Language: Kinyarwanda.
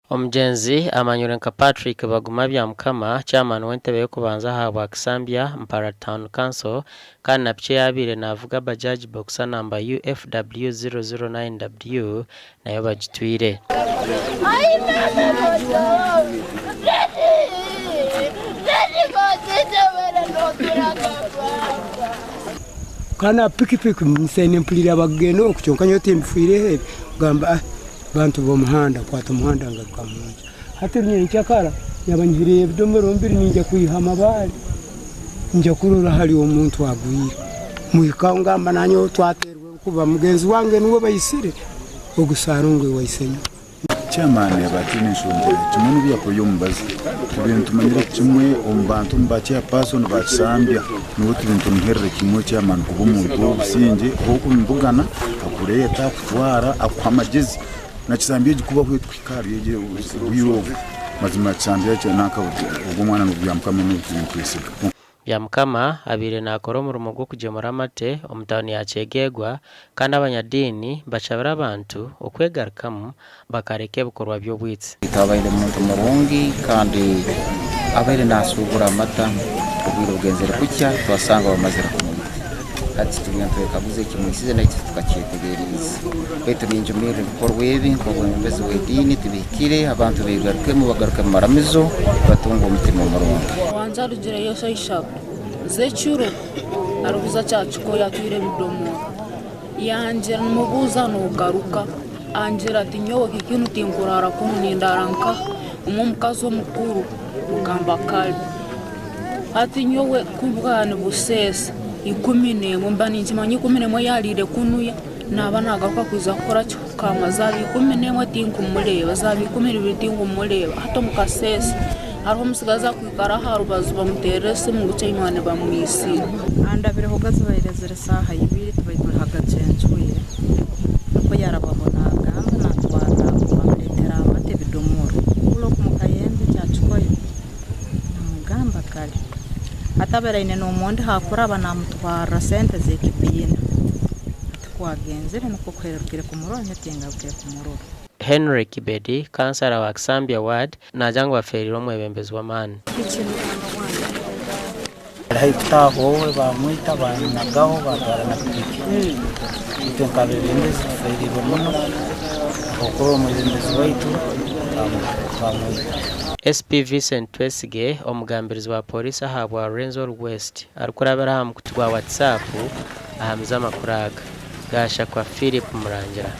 Omugenzi amanyurenka Patrick Baguma bya Mukama chairman w'entebe yo kubanza habwa Kisambya Mpara Town Council kandi na piche yabire navuga Bajaj Boxer number UFW 009W nayo bagitwire kana pikipiki msene mpulira bageno okukyonka nyote mfuire gamba bantu bo muhanda kwata muhanda ngaruka munju hati nyencyakara nyabanyire ebidomoro mbiri ninja kuyihama bali nja kurura hali omuntu agwira muhikanga mananyo twaterwe kuba mugenzi wange nuwo bayisire ogusarungwe wayisenye cyamane batini nshonje kimunu bya ko yombazi tubintu manyire kimwe ombantu mbache person bakisambya nuwo tubintu nherre kimwe cyamane kuba umuntu obusinge hoku mbugana akureta kutwara akwamagezi na kisambye gikuba kwitwikari yeje uyirovu mazima kisambye cyo naka ubwo mwana n'ubya Mukama n'ubwinkwisiga bya Mukama abire nakora mu rumo gwo kugemura amate omutani yacegegwa kandi abanyadini bacabira abantu okwegarukamu bakareke bikorwa by'obwitsi itabaire muntu murungi kandi abere nasubura amata ubwiro bwenzere kucya twasanga bamazira kumwe ati tuliyanto kabuze kimwisize na iki tukakyetegereza beto binjumire bikorwa ebi ngo bumeze wedini tubikire abantu begaruke mu bagaruke maramizo batunga umutima murungi wanza rugire yose ishaka zecuro arubuza cyacu ko yatwire bidomo yanje mubuza no garuka anjira ati nyowe kikintu tingurara ko nindaranka umumukazo mukuru mugamba kali ati nyowe kubwana busesa 10 mbani nchimanyi 10 yalire kunuya naba nagaruka kuza gukora cyo kamazabi 10 tingu mureba zabi 12 tingu mureba hato mukasesa hariho musigaza kwikara harubazu bamuterese mu guce imane bamwisi andabire hogaze bayirezere saha yibiri tubayitwe hagacencuye ko yarababonaga natwara bamuretera amate bidomoro ulo kumukayembe cyacukoye namugamba kali atabera ine no monde hakura banamutwara sente zekipiyina twagenzere nuko kwerukire ku muronyo tengabwe ku muroro Henry Kibedi kansara wa Kisambya ward najangwa feriro mwebembezi wa mani haitaho bamwita banagaho bagara na piki itenkabebembezi feriro muno okoro mwebembezi waitu bamwita SP Vincent Twesige omugambirizi wa polisi ahabwa Renzor West arukurabira ham kutwa WhatsApp ahamza makuraga gasha kwa Philip Murangira